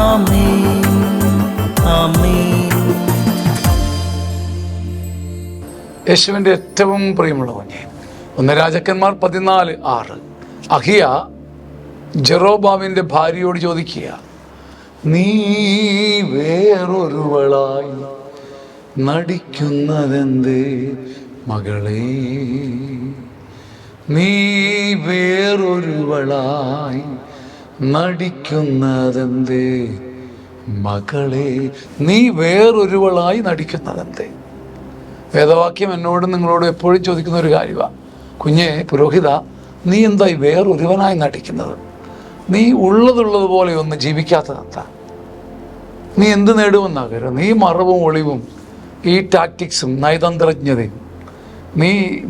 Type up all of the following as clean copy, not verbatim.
ആമേൻ ആമേൻ. യേശുവിൻ്റെ ഏറ്റവും പ്രിയമുള്ള കുഞ്ഞെ, 1 രാജാക്കന്മാർ 14:6. അഹിയ ജെറോബാമിൻ്റെ ഭാര്യയോട് ചോദിക്കുക, നീ വേറൊരുവളായി നടിക്കുന്നതെന്തേ മകളെ? നീ വേറൊരുവളായി നടിക്കുന്നതെന്തേ മകളെ? നീ വേറൊരുവളായി നടിക്കുന്നതെന്തേ? വേദവാക്യം എന്നോടും നിങ്ങളോടും എപ്പോഴും ചോദിക്കുന്ന ഒരു കാര്യമാണ്, കുഞ്ഞെ പുരോഹിത, നീ എന്തായി വേറൊരുവനായി നടിക്കുന്നത്? നീ ഉള്ളതുള്ളതുപോലെ ഒന്ന് ജീവിക്കാത്തതെന്താ? നീ എന്ത് നേടുമെന്നാകരുത്. നീ മറവും ഒളിവും ഈ ടാക്ടിക്സും നയതന്ത്രജ്ഞതയും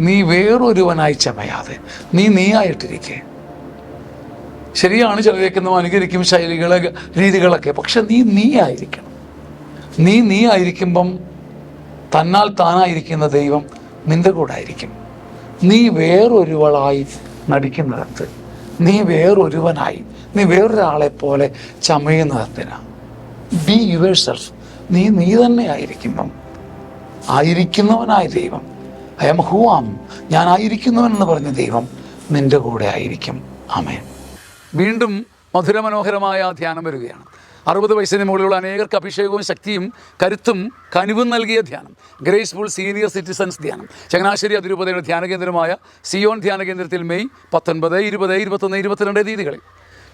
നീ വേറൊരുവനായി ചമയാതെ നീയായിട്ടിരിക്കേ. ശരിയാണ്, ചിലരേക്ക് നാം അനുകരിക്കും രീതികളൊക്കെ, പക്ഷെ നീ ആയിരിക്കണം. നീ ആയിരിക്കുമ്പം തന്നാൽ താനായിരിക്കുന്ന ദൈവം നിന്റെ കൂടെ ആയിരിക്കും. നീ വേറൊരുവളായി നടിക്കുന്നതെന്ത്? നീ വേറൊരുവനായി, നീ വേറൊരാളെ പോലെ ചമയുന്നതെന്തിനാ? Be your self. നീ തന്നെ ആയിരിക്കുമ്പം ആയിരിക്കുന്നവനായ ദൈവം, ഐ ആം ഹൂ ആം, ഞാൻ ആയിരിക്കുന്നവൻ എന്ന് പറഞ്ഞ ദൈവം നിന്റെ കൂടെ ആയിരിക്കും. ആമേൻ. വീണ്ടും മധുരമനോഹരമായ ധ്യാനം വരികയാണ്. 60 വയസ്സിന് മുകളിലുള്ള അനേകർക്ക് അഭിഷേകവും ശക്തിയും കരുത്തും കനിവും നൽകിയ ധ്യാനം, ഗ്രേസ്ഫുൾ സീനിയർ സിറ്റിസൺസ് ധ്യാനം. ചങ്ങനാശ്ശേരി അതിരൂപതയുടെ ധ്യാന കേന്ദ്രമായ സിയോൺ ധ്യാന കേന്ദ്രത്തിൽ മെയ് 19, 20, 21, 22 തീയതികളിൽ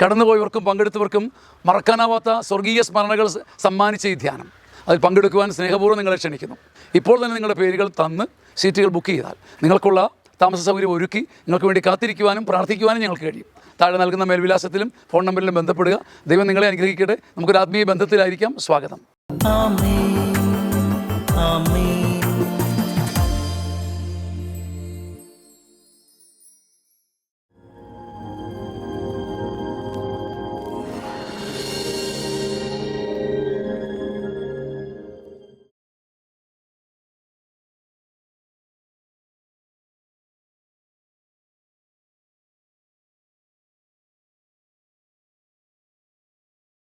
കടന്നുപോയവർക്കും പങ്കെടുത്തവർക്കും മറക്കാനാവാത്ത സ്വർഗീയ സ്മരണകൾ സമ്മാനിച്ച ഈ ധ്യാനം, അതിൽ പങ്കെടുക്കുവാൻ സ്നേഹപൂർവ്വം നിങ്ങളെ ക്ഷണിക്കുന്നു. ഇപ്പോൾ തന്നെ നിങ്ങളുടെ പേരുകൾ തന്ന് സീറ്റുകൾ ബുക്ക് ചെയ്താൽ നിങ്ങൾക്കുള്ള താമസ സൗകര്യം ഒരുക്കി നിങ്ങൾക്ക് വേണ്ടി കാത്തിരിക്കുവാനും പ്രാർത്ഥിക്കുവാനും ഞങ്ങൾക്ക് കഴിയും. താഴെ നൽകുന്ന മേൽവിലാസത്തിലും ഫോൺ നമ്പറിലും ബന്ധപ്പെടുക. ദൈവം നിങ്ങളെ അനുഗ്രഹിക്കട്ടെ. നമുക്കൊരു ആത്മീയ ബന്ധത്തിലായിരിക്കാം. സ്വാഗതം. ആമേൻ ആമേൻ.